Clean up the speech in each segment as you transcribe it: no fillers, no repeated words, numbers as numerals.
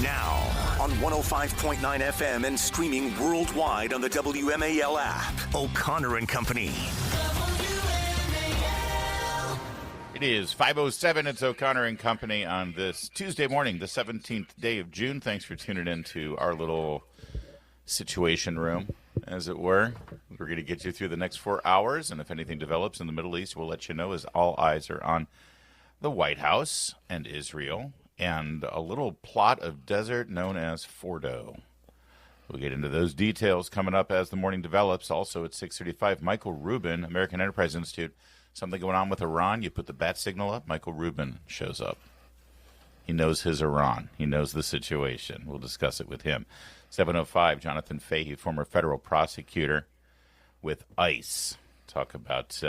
Now on 105.9 FM and streaming worldwide on the WMAL app. O'Connor and Company. It is 5:07. It's O'Connor and Company on this Tuesday morning, the 17th day of June. Thanks for tuning in to our little situation room, as it were. We're going to get you through the next 4 hours, and if anything develops in the Middle East, we'll let you know, as all eyes are on the White House and Israel and a little plot of desert known as Fordo. We'll get into those details coming up as the morning develops. Also at 6:35, Michael Rubin, American Enterprise Institute. Something going on with Iran. You put the bat signal up, Michael Rubin shows up. He knows his Iran. He knows the situation. We'll discuss it with him. 7:05, Jonathan Fahey, former federal prosecutor with ICE. Talk about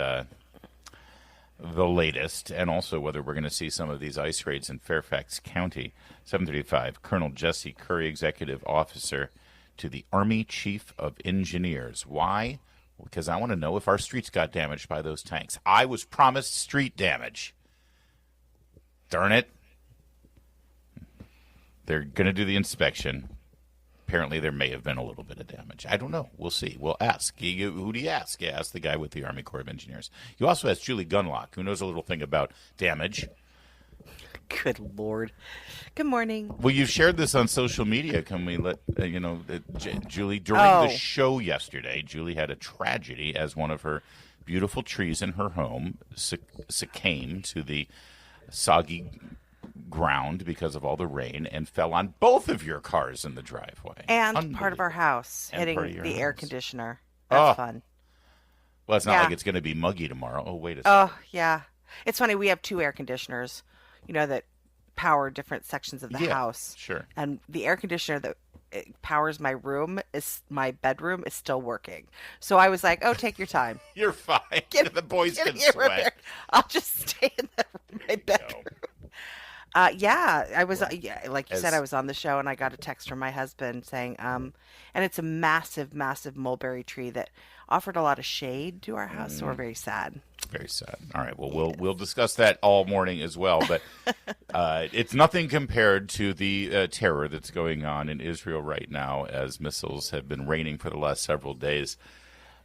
the latest and also whether we're going to see some of these ICE raids in Fairfax County. 7:35, Colonel Jesse Curry, executive officer to the Army Chief of Engineers. Why? Because I want to know if our streets got damaged by those tanks. I was promised street damage. Darn it. They're going to do the inspection. Apparently, there may have been a little bit of damage. I don't know. We'll see. We'll ask. Who do you ask? You ask the guy with the Army Corps of Engineers. You also ask Julie Gunlock, who knows a little thing about damage. Good Lord. Good morning. Well, you've shared this on social media. Can we let, Julie, during the show yesterday, Julie had a tragedy as one of her beautiful trees in her home succumbed to the soggy ground because of all the rain and fell on both of your cars in the driveway. And part of our house, And hitting part of your the house. air conditioner. That's fun. Well, it's not Yeah. like it's going to be muggy tomorrow. Oh, wait a second. Oh, yeah. It's funny. We have two air conditioners, that power different sections of the house. Sure. And the air conditioner that powers my bedroom is still working. So I was like, take your time. You're fine. The boys can Get sweat. repaired. I'll just stay in my bedroom. I was, like you said, I was on the show and I got a text from my husband saying, and it's a massive, massive mulberry tree that offered a lot of shade to our house. So we're very sad. Very sad. All right. Well, we'll discuss that all morning as well. But it's nothing compared to the terror that's going on in Israel right now, as missiles have been raining for the last several days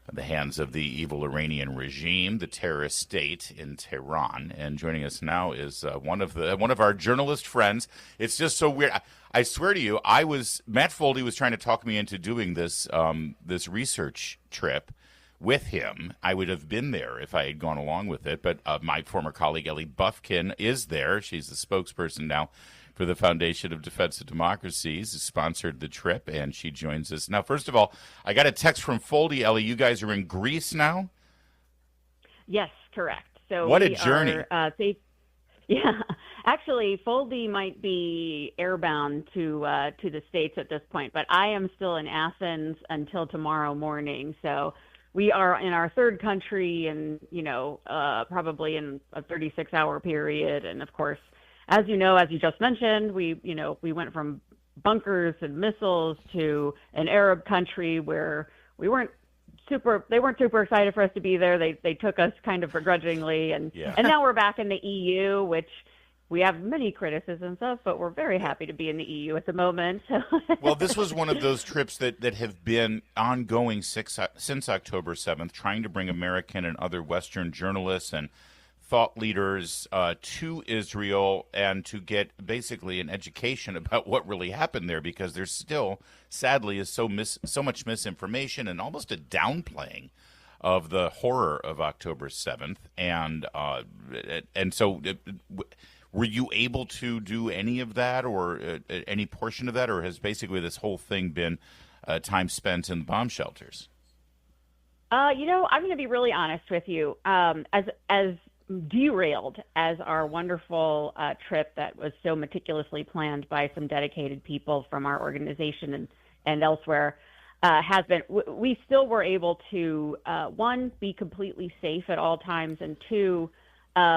at the hands of the evil Iranian regime, the terrorist state in Tehran. And joining us now is one of our journalist friends. It's just so weird. I swear to you, Matt Foldy was trying to talk me into doing this this research trip with him. I would have been there if I had gone along with it, but my former colleague Ellie Bufkin is there. She's the spokesperson now for the Foundation of Defense of Democracies, who sponsored the trip, and she joins us. Now, first of all, I got a text from Foldy. Ellie, you guys are in Greece now? Yes, correct. So what a journey. Safe. Yeah, actually, Foldy might be airbound to the States at this point, but I am still in Athens until tomorrow morning, so we are in our third country and, probably in a 36-hour period. And, of course, as you just mentioned, we went from bunkers and missiles to an Arab country where they weren't super excited for us to be there. They took us kind of begrudgingly. And now we're back in the EU, which we have many criticisms of, but we're very happy to be in the EU at the moment. Well, this was one of those trips that have been ongoing since October 7th, trying to bring American and other Western journalists and thought leaders to Israel and to get basically an education about what really happened there, because there still, sadly, is so much misinformation and almost a downplaying of the horror of October 7th. And so were you able to do any of that or any portion of that, or has basically this whole thing been time spent in the bomb shelters? I'm going to be really honest with you. As derailed as our wonderful trip that was so meticulously planned by some dedicated people from our organization and elsewhere has been, we still were able to, one, be completely safe at all times, and two,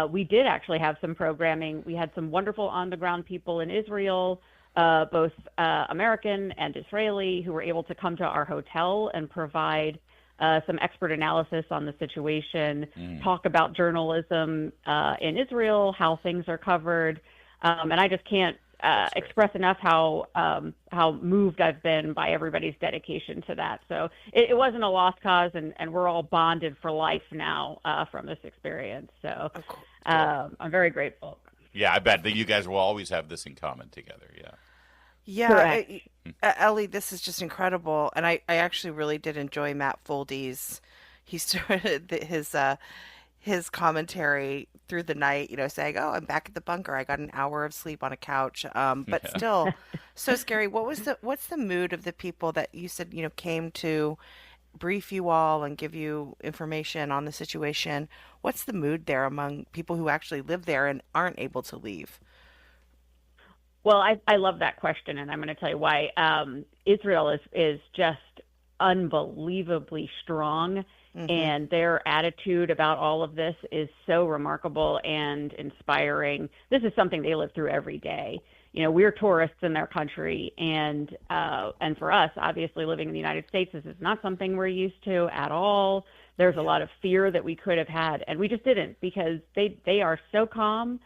we did actually have some programming. We had some wonderful on-the-ground people in Israel, both American and Israeli, who were able to come to our hotel and provide some expert analysis on the situation, talk about journalism in Israel, how things are covered. And I just can't express enough how moved I've been by everybody's dedication to that. So it wasn't a lost cause, and we're all bonded for life now from this experience. So I'm very grateful. Yeah, I bet that you guys will always have this in common together. Yeah. Yeah, Ellie, this is just incredible, and I actually really did enjoy Matt Foldy's. He started his commentary through the night, saying, "Oh, I'm back at the bunker. I got an hour of sleep on a couch." But still, so scary. What's the mood of the people that you said came to brief you all and give you information on the situation? What's the mood there among people who actually live there and aren't able to leave? Well, I love that question, and I'm going to tell you why. Israel is just unbelievably strong, and their attitude about all of this is so remarkable and inspiring. This is something they live through every day. We're tourists in their country, and for us, obviously, living in the United States, this is not something we're used to at all. There's a lot of fear that we could have had, and we just didn't, because they are so calm.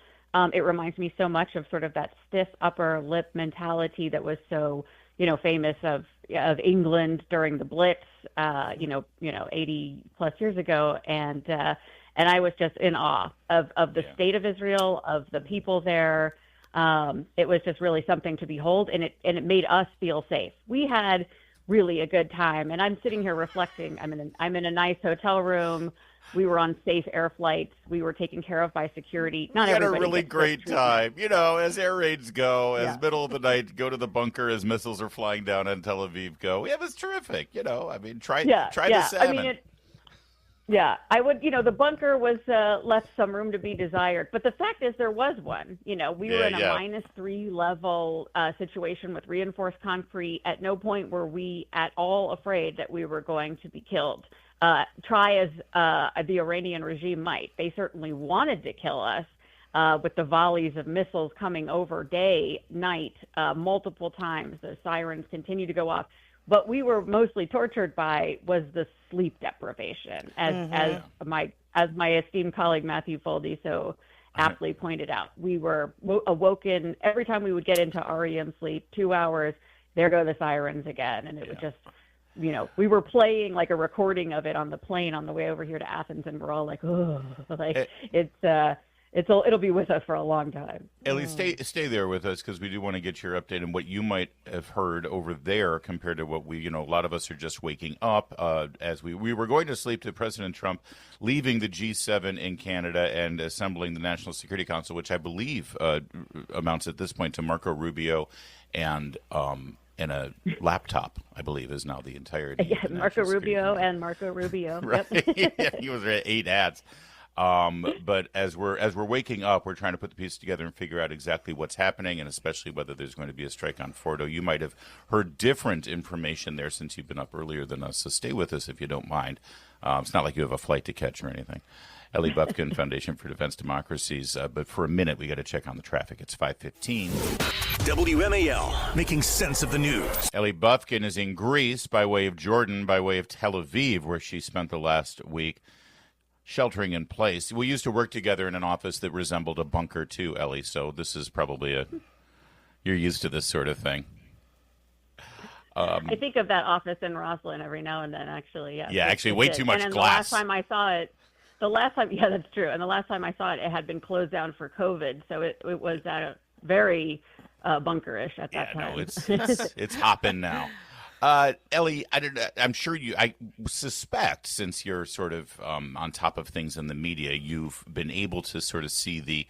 It reminds me so much of sort of that stiff upper lip mentality that was so, famous of England during the Blitz, 80 plus years ago. And I was just in awe of the state of Israel, of the people there. It was just really something to behold, and it made us feel safe. We had really a good time, and I'm sitting here reflecting. I'm in a nice hotel room. We were on safe air flights. We were taken care of by security. Not everybody. We had a really great time. As air raids go, as middle of the night, go to the bunker as missiles are flying down on Tel Aviv go. Yeah, it was terrific. Try the salmon. I would, the bunker was left some room to be desired. But the fact is there was one. We were in a -3 level situation with reinforced concrete. At no point were we at all afraid that we were going to be killed. Try as the Iranian regime might. They certainly wanted to kill us with the volleys of missiles coming over day, night, multiple times. The sirens continue to go off. What we were mostly tortured by was the sleep deprivation, as my esteemed colleague Matthew Foldy so aptly pointed out. We were awoken every time we would get into REM sleep, 2 hours, there go the sirens again, and it would just... we were playing like a recording of it on the plane on the way over here to Athens, and we're all like, oh, it'll be with us for a long time. Ellie, stay there with us, because we do want to get your update on what you might have heard over there compared to what we, a lot of us are just waking up as we were going to sleep to President Trump leaving the G7 in Canada and assembling the National Security Council, which I believe amounts at this point to Marco Rubio and a laptop, I believe, is now the entirety. Yeah, Marco Rubio and Marco Rubio. Right. Yep. Yeah, he was at 8 ads. But as we're waking up, we're trying to put the pieces together and figure out exactly what's happening, and especially whether there's going to be a strike on Fordo. You might have heard different information there since you've been up earlier than us, so stay with us if you don't mind. It's not like you have a flight to catch or anything. Ellie Bufkin, Foundation for Defense of Democracies. But for a minute, we got to check on the traffic. It's 5:15. WMAL, making sense of the news. Ellie Bufkin is in Greece by way of Jordan, by way of Tel Aviv, where she spent the last week sheltering in place. We used to work together in an office that resembled a bunker too, Ellie, so this is probably you're used to this sort of thing. I think of that office in Roslyn every now and then, actually. Yeah, actually, way too much glass. The last time I saw it, yeah, that's true. And the last time I saw it, it had been closed down for COVID, so it was at a very bunkerish at that time. No, it's hopping now. Ellie, I'm sure I suspect, since you're sort of on top of things in the media, you've been able to sort of see the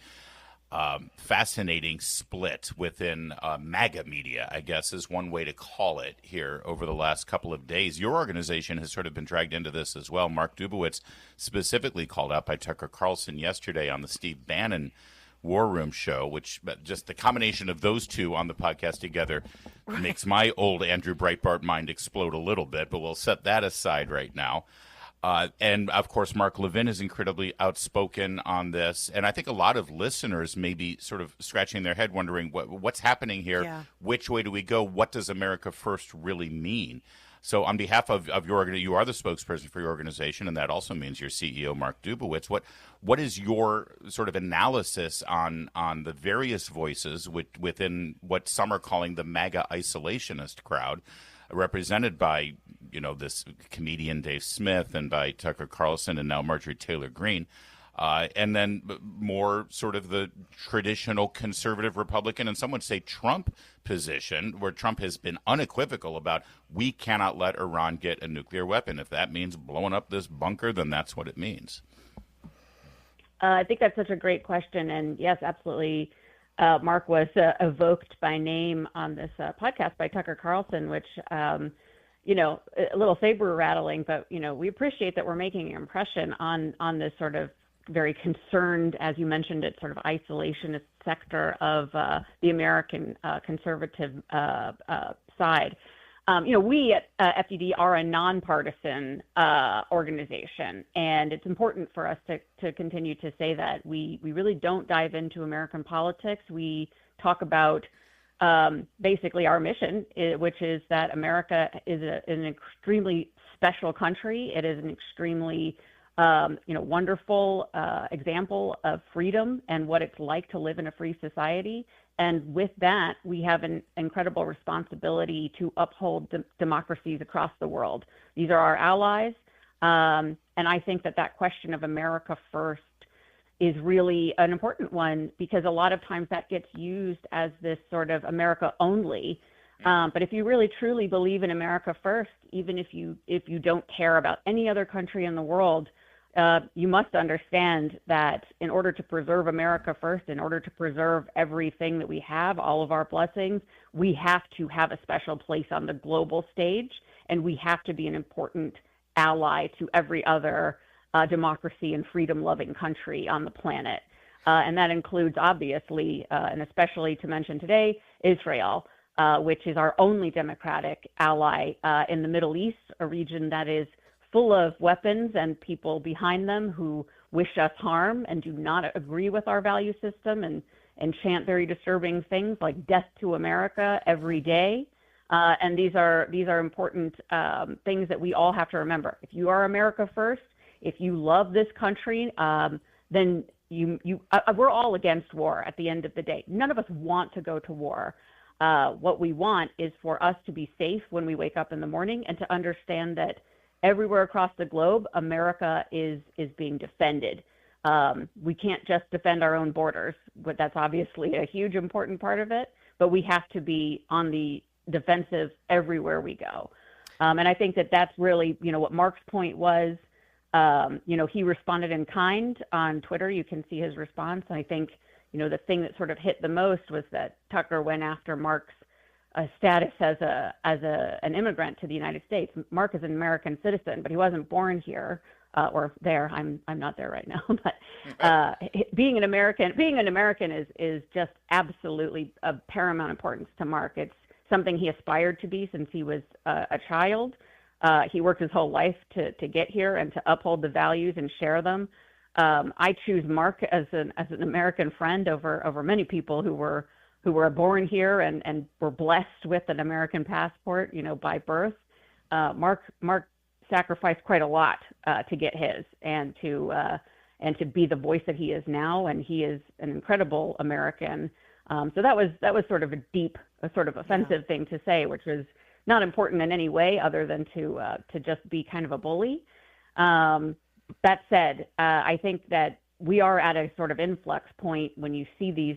fascinating split within MAGA media, I guess is one way to call it, here over the last couple of days. Your organization has sort of been dragged into this as well. Mark Dubowitz specifically called out by Tucker Carlson yesterday on the Steve Bannon War Room show, which just the combination of those two on the podcast together makes my old Andrew Breitbart mind explode a little bit, but we'll set that aside right now. And, of course, Mark Levin is incredibly outspoken on this. And I think a lot of listeners may be sort of scratching their head wondering what's happening here. Yeah. Which way do we go? What does America First really mean? So on behalf of your you are the spokesperson for your organization, and that also means your CEO, Mark Dubowitz. What is your sort of analysis on the various voices within what some are calling the MAGA isolationist crowd, represented by, this comedian Dave Smith and by Tucker Carlson and now Marjorie Taylor Greene, and then more sort of the traditional conservative Republican and some would say Trump position, where Trump has been unequivocal about we cannot let Iran get a nuclear weapon. If that means blowing up this bunker, then that's what it means. I think that's such a great question. And yes, absolutely. Mark was evoked by name on this podcast by Tucker Carlson, which, a little saber rattling, but, we appreciate that we're making an impression on this sort of very concerned, as you mentioned it, sort of isolationist sector of the American conservative side. We at FDD are a nonpartisan organization, and it's important for us to continue to say that we really don't dive into American politics. We talk about basically our mission, which is that America is an extremely special country. It is an extremely wonderful example of freedom and what it's like to live in a free society. And with that, we have an incredible responsibility to uphold democracies across the world. These are our allies. And I think that question of America first is really an important one, because a lot of times that gets used as this sort of America only. But if you really truly believe in America first, even if you don't care about any other country in the world, you must understand that in order to preserve America first, in order to preserve everything that we have, all of our blessings, we have to have a special place on the global stage, and we have to be an important ally to every other democracy and freedom-loving country on the planet. And that includes, obviously, and especially to mention today, Israel, which is our only democratic ally in the Middle East, a region that is full of weapons and people behind them who wish us harm and do not agree with our value system and chant very disturbing things like death to America every day. And these are important things that we all have to remember. If you are America first, if you love this country, then we're all against war at the end of the day. None of us want to go to war. What we want is for us to be safe when we wake up in the morning and to understand that everywhere across the globe, America is being defended. We can't just defend our own borders, but that's obviously a huge important part of it. But we have to be on the defensive everywhere we go. And I think that's really, what Mark's point was. He responded in kind on Twitter. You can see his response. And I think, the thing that sort of hit the most was that Tucker went after Mark's status as an immigrant to the United States. Mark is an American citizen, but he wasn't born here or there. I'm not there right now, but being an American is just absolutely of paramount importance to Mark. It's something he aspired to be since he was a child. He worked his whole life to get here and to uphold the values and share them. I choose Mark as an American friend over many people who were born here and were blessed with an American passport, by birth. Mark sacrificed quite a lot to get his and to be the voice that he is now, and he is an incredible American. So that was sort of a sort of offensive thing to say, which was not important in any way other than to just be kind of a bully. That said, I think that we are at a sort of influx point when you see these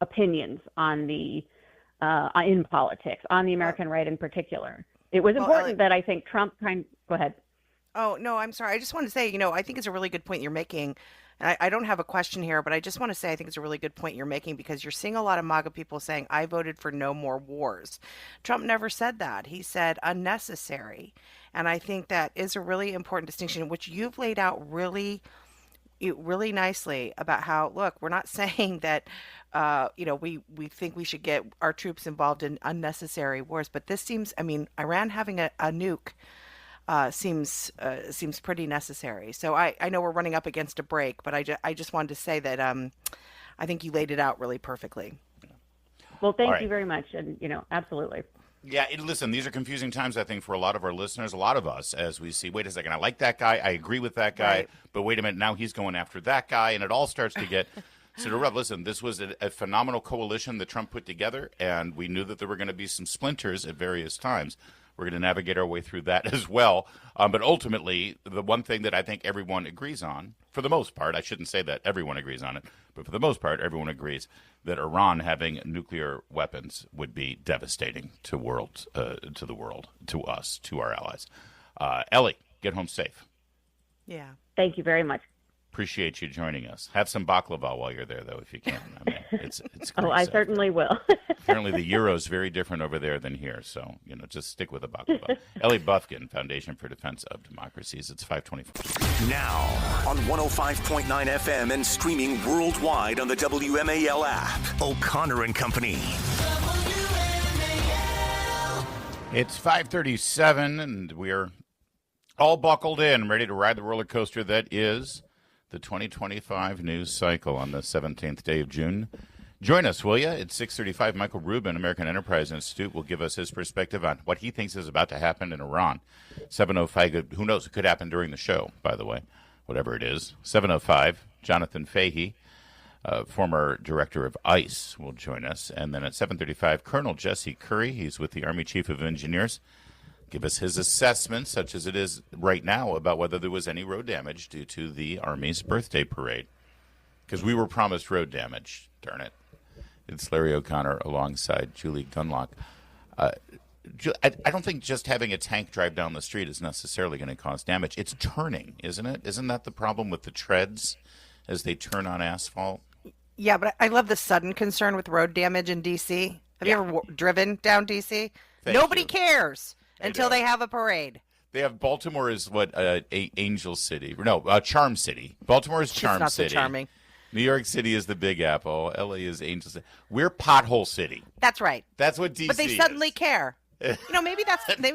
opinions on in politics, on the American right in particular. It was important that I think Trump go ahead. Oh, no, I'm sorry. I just want to say, I think it's a really good point you're making. And I don't have a question here, but I just want to say I think it's a really good point you're making, because you're seeing a lot of MAGA people saying, I voted for no more wars. Trump never said that. He said unnecessary. And I think that is a really important distinction, which you've laid out really nicely about how, look, we're not saying that, we think we should get our troops involved in unnecessary wars. But this seems, Iran having a nuke seems pretty necessary. So I know we're running up against a break, but I just wanted to say that I think you laid it out really perfectly. Well, thank you very much. And, absolutely. Yeah, listen, these are confusing times, I think, for a lot of our listeners, a lot of us, as we see, wait a second, I like that guy, I agree with that guy, Right. but wait a minute, now he's going after that guy, and it all starts to get sort of rough. Listen, this was a phenomenal coalition that Trump put together, and we knew that there were going to be some splinters at various times. We're going to navigate our way through that as well. But ultimately, the one thing that I think everyone agrees on, for the most part, I shouldn't say that everyone agrees on it, but for the most part, everyone agrees that Iran having nuclear weapons would be devastating to the world, to us, to our allies. Ellie, get home safe. Yeah. Thank you very much. Appreciate you joining us. Have some baklava while you're there, though, if you can. I mean, it's Oh, I certainly will. Apparently, the euro is very different over there than here, so just stick with the baklava. Ellie Bufkin, Foundation for Defense of Democracies. It's 5:24. Now on 105.9 FM and streaming worldwide on the WMAL app. O'Connor and Company. It's 5:37, and we're all buckled in, ready to ride the roller coaster that is the 2025 news cycle on the 17th day of June. Join us, will you? At 6:35, Michael Rubin, American Enterprise Institute, will give us his perspective on what he thinks is about to happen in Iran. 7:05, who knows? It could happen during the show, by the way, whatever it is. 7:05, Jonathan Fahey, former director of ICE, will join us. And then at 7:35, Colonel Jesse Curry, he's with the Army Chief of Engineers, give us his assessment, such as it is right now, about whether there was any road damage due to the Army's birthday parade. Because we were promised road damage, darn it. It's Larry O'Connor alongside Julie Gunlock. I don't think just having a tank drive down the street is necessarily going to cause damage. It's turning, isn't it? Isn't that the problem with the treads as they turn on asphalt? Yeah, but I love the sudden concern with road damage in D.C. Have you ever driven down D.C.? Nobody cares until they have a parade. They have Baltimore is what Angel City. No, Charm City. Baltimore is Charm not City. so charming. New York City is the Big Apple. LA is Angel City. We're Pothole City. That's right. That's what DC is. But they suddenly care. Maybe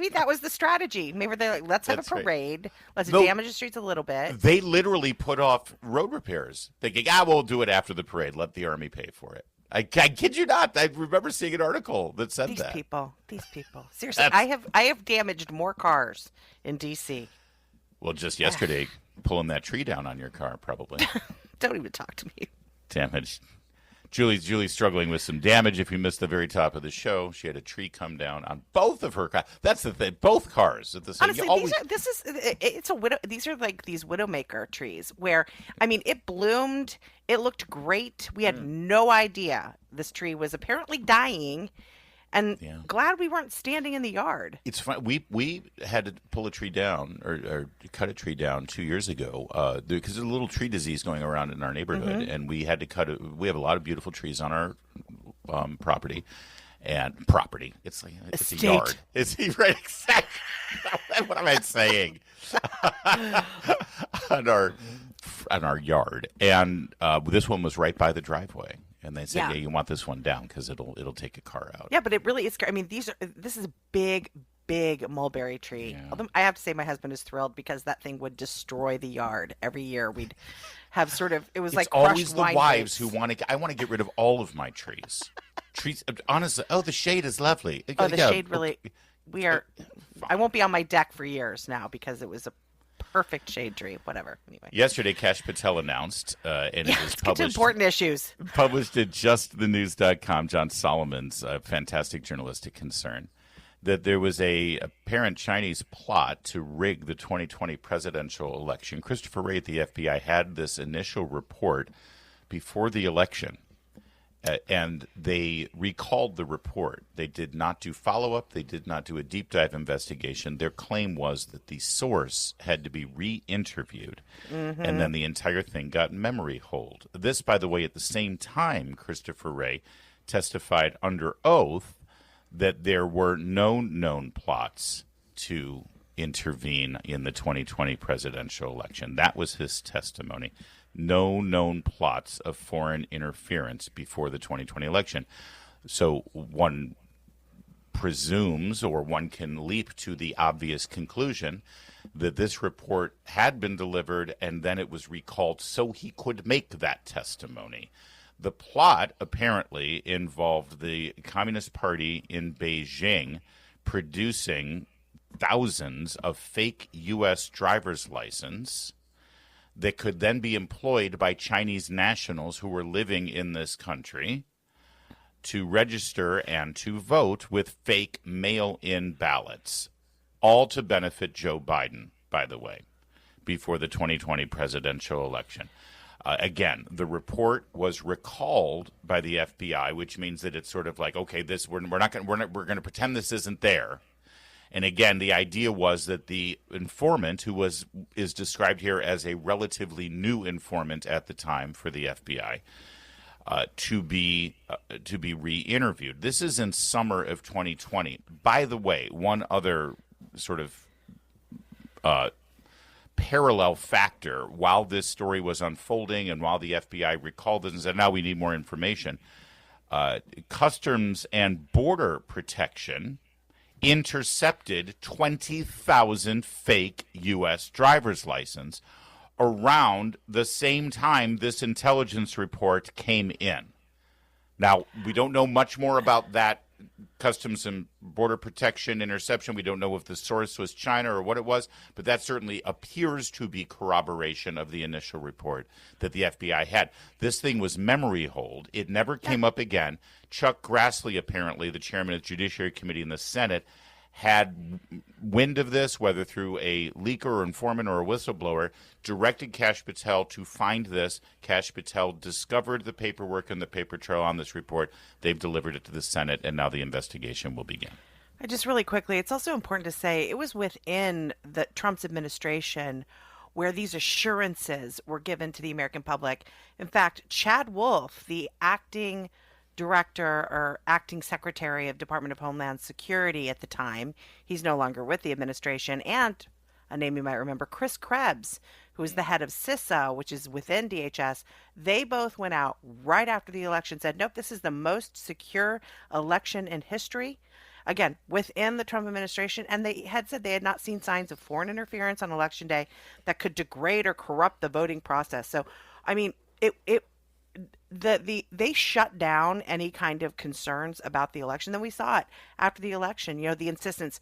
that was the strategy. Maybe they're like, let's have a parade. Let's damage the streets a little bit. They literally put off road repairs, thinking, we'll do it after the parade. Let the Army pay for it. I kid you not. I remember seeing an article that said These that. These people. Seriously, I have damaged more cars in D.C. Well, just yesterday, pulling that tree down on your car, probably. Don't even talk to me. Damage. Julie's struggling with some damage. If you missed the very top of the show, she had a tree come down on both of her cars. That's the thing. Both cars at the same time. Honestly, these are like these widowmaker trees where, it bloomed. It looked great. We had no idea this tree was apparently dying. And glad we weren't standing in the yard. It's fun. We had to pull a tree down or cut a tree down 2 years ago because there's a little tree disease going around in our neighborhood, and we had to cut it. We have a lot of beautiful trees on our property. And property, it's a yard. Is he right? Exactly. What am I saying? on our yard, and this one was right by the driveway. And they said, you want this one down because it'll take a car out. Yeah, but it really is. This is a big, big mulberry tree. Yeah. Although I have to say my husband is thrilled because that thing would destroy the yard. Every year we'd have it's like always the wives grapes. who I want to get rid of all of my trees. Trees, honestly, the shade is lovely. The shade really, I won't be on my deck for years now because it was a perfect shade tree, whatever. Anyway. Yesterday, Kash Patel announced, and it was published. Important issues. Published at justthenews.com, John Solomon's fantastic journalistic concern, that there was a apparent Chinese plot to rig the 2020 presidential election. Christopher Wray at the FBI had this initial report before the election. And they recalled the report. They did not do follow-up. They did not do a deep dive investigation. Their claim was that the source had to be re-interviewed, and then the entire thing got memory hold. This, by the way, at the same time, Christopher Wray testified under oath that there were no known plots to intervene in the 2020 presidential election. That was his testimony. No known plots of foreign interference before the 2020 election. So one presumes, or one can leap to the obvious conclusion, that this report had been delivered and then it was recalled so he could make that testimony. The plot apparently involved the Communist Party in Beijing producing thousands of fake U.S. driver's license that could then be employed by Chinese nationals who were living in this country to register and to vote with fake mail-in ballots, all to benefit Joe Biden, by the way, before the 2020 presidential election. Again, the report was recalled by the FBI, which means that it's sort of like, okay, we're going to pretend this isn't there. And again, the idea was that the informant, who is described here as a relatively new informant at the time for the FBI, to be re-interviewed. This is in summer of 2020. By the way, one other sort of parallel factor while this story was unfolding and while the FBI recalled this and said, now we need more information, Customs and Border Protection intercepted 20,000 fake U.S. driver's license around the same time this intelligence report came in. Now, we don't know much more about that Customs and Border Protection interception. We don't know if the source was China or what it was, but that certainly appears to be corroboration of the initial report that the FBI had. This thing was memory hold. It never came up again. Chuck Grassley, apparently, the chairman of the Judiciary Committee in the Senate, had wind of this, whether through a leaker or informant or a whistleblower, directed Kash Patel to find this. Kash Patel discovered the paperwork and the paper trail on this report. They've delivered it to the Senate, and now the investigation will begin. Just really quickly, it's also important to say it was within the Trump's administration where these assurances were given to the American public. In fact, Chad Wolf, the acting director or acting secretary of Department of Homeland Security at the time, he's no longer with the administration, and a name you might remember, Chris Krebs, who is the head of CISA, which is within DHS, they both went out right after the election, said, nope, this is the most secure election in history. Again, within the Trump administration, and they had said they had not seen signs of foreign interference on Election Day that could degrade or corrupt the voting process. So, I mean, they shut down any kind of concerns about the election. Then we saw it after the election, the insistence,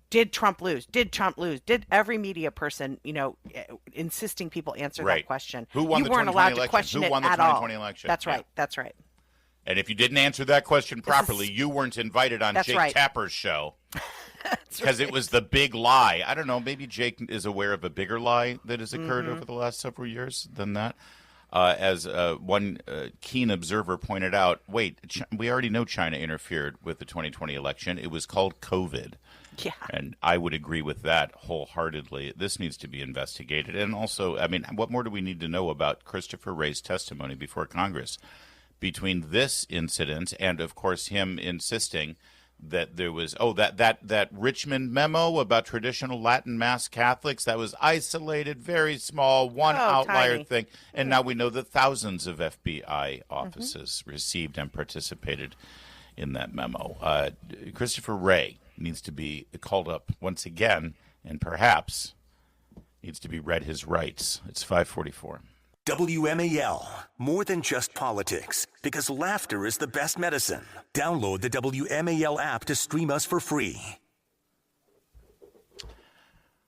did Trump lose? Did Trump lose? Did every media person, insisting people answer that question? Who won you the weren't 2020 allowed election? to question Who won the it at 2020 all. election? That's right. That's right. And if you didn't answer that question properly, you weren't invited on Jake Tapper's show. Because it was the big lie. I don't know, maybe Jake is aware of a bigger lie that has occurred over the last several years than that. As one keen observer pointed out, we already know China interfered with the 2020 election. It was called COVID. Yeah. And I would agree with that wholeheartedly. This needs to be investigated. And also, I mean, what more do we need to know about Christopher Wray's testimony before Congress? Between this incident and, of course, him insisting that there was, that Richmond memo about traditional Latin Mass Catholics, that was isolated, very small, one outlier tiny thing. And now we know that thousands of FBI offices received and participated in that memo. Christopher Wray needs to be called up once again and perhaps needs to be read his rights. It's 5:44. WMAL, more than just politics, because laughter is the best medicine. Download the WMAL app to stream us for free.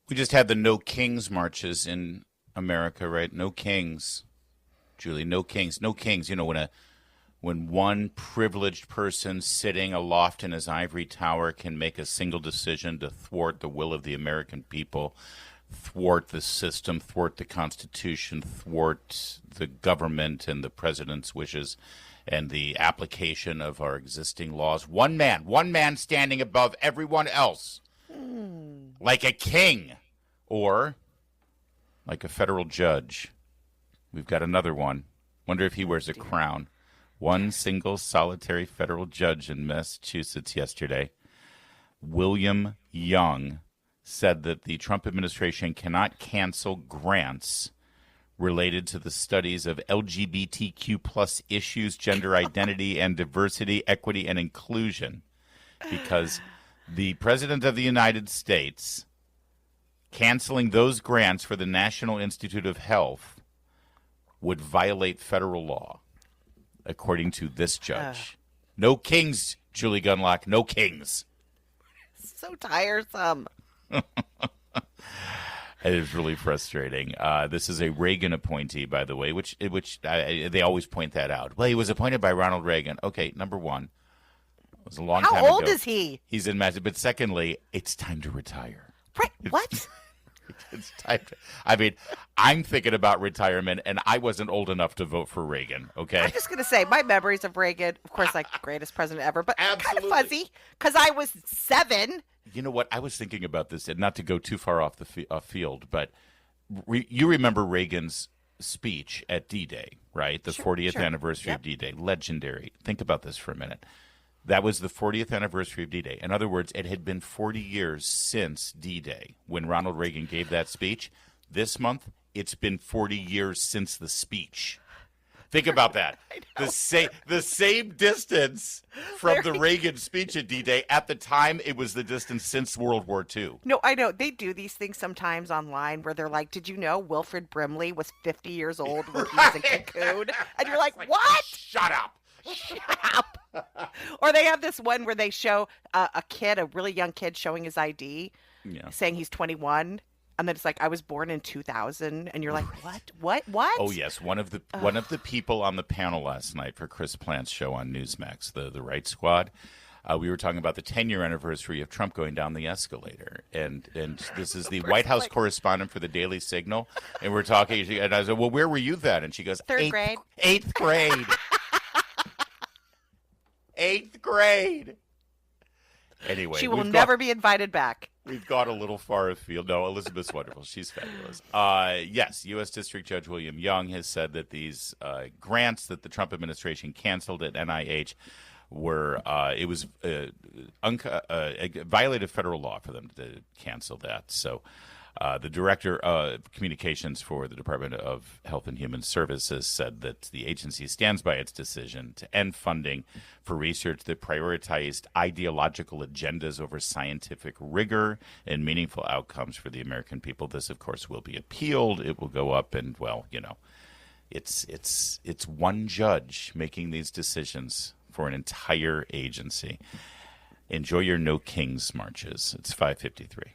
We just had the No Kings marches in America, right? No kings, Julie, no kings. No kings. When one privileged person sitting aloft in his ivory tower can make a single decision to thwart the will of the American people, thwart the system, thwart the Constitution, thwart the government and the president's wishes and the application of our existing laws. One man standing above everyone else, like a king or like a federal judge. We've got another one. Wonder if he wears a crown. One single solitary federal judge in Massachusetts yesterday, William Young, said that the Trump administration cannot cancel grants related to the studies of LGBTQ plus issues, gender identity and diversity, equity and inclusion, because the President of the United States canceling those grants for the National Institute of Health would violate federal law. according to this judge. No kings, Julie Gunlock, no kings. So tiresome. It is really frustrating. This is a Reagan appointee, by the way, which they always point that out. Well, he was appointed by Ronald Reagan. Okay, number one, it was a long time ago. How old is he? He's in Mass. But secondly, it's time to retire. Right? What? It's time to, I mean, I'm thinking about retirement, and I wasn't old enough to vote for Reagan, okay? I'm just going to say, my memories of Reagan, of course, like the greatest president ever, but kind of Absolutely. fuzzy because I was 7. You know what? I was thinking about this, and not to go too far off the field, but you remember Reagan's speech at D-Day, right? The 40th anniversary of D-Day. Legendary. Think about this for a minute. That was the 40th anniversary of D-Day. In other words, it had been 40 years since D-Day when Ronald Reagan gave that speech. This month, it's been 40 years since the speech. Think about that. The same distance from the Reagan speech at D-Day. At the time, it was the distance since World War II. No, I know. They do these things sometimes online where they're like, did you know Wilfred Brimley was 50 years old when he was in Cocoon? And you're like, what? Shut up. Shut up. Or they have this one where they show a kid, a really young kid, showing his ID, saying he's 21. And then it's like, I was born in 2000. And you're like, what? Oh, yes. One of the people on the panel last night for Chris Plant's show on Newsmax, the Right Squad, we were talking about the 10-year anniversary of Trump going down the escalator. And this is the White House correspondent for the Daily Signal. And we're talking, and I said, well, where were you then? And she goes, Third grade. 8th grade. 8th grade. Anyway, she will never be invited back. We've got a little far afield. No, Elizabeth's wonderful. She's fabulous. Yes, U.S. District Judge William Young has said that these grants that the Trump administration canceled at NIH were violated federal law for them to cancel that. So the director of communications for the Department of Health and Human Services said that the agency stands by its decision to end funding for research that prioritized ideological agendas over scientific rigor and meaningful outcomes for the American people. This, of course, will be appealed. It will go up, and well, you know, it's one judge making these decisions for an entire agency. Enjoy your No Kings marches. It's 5:53.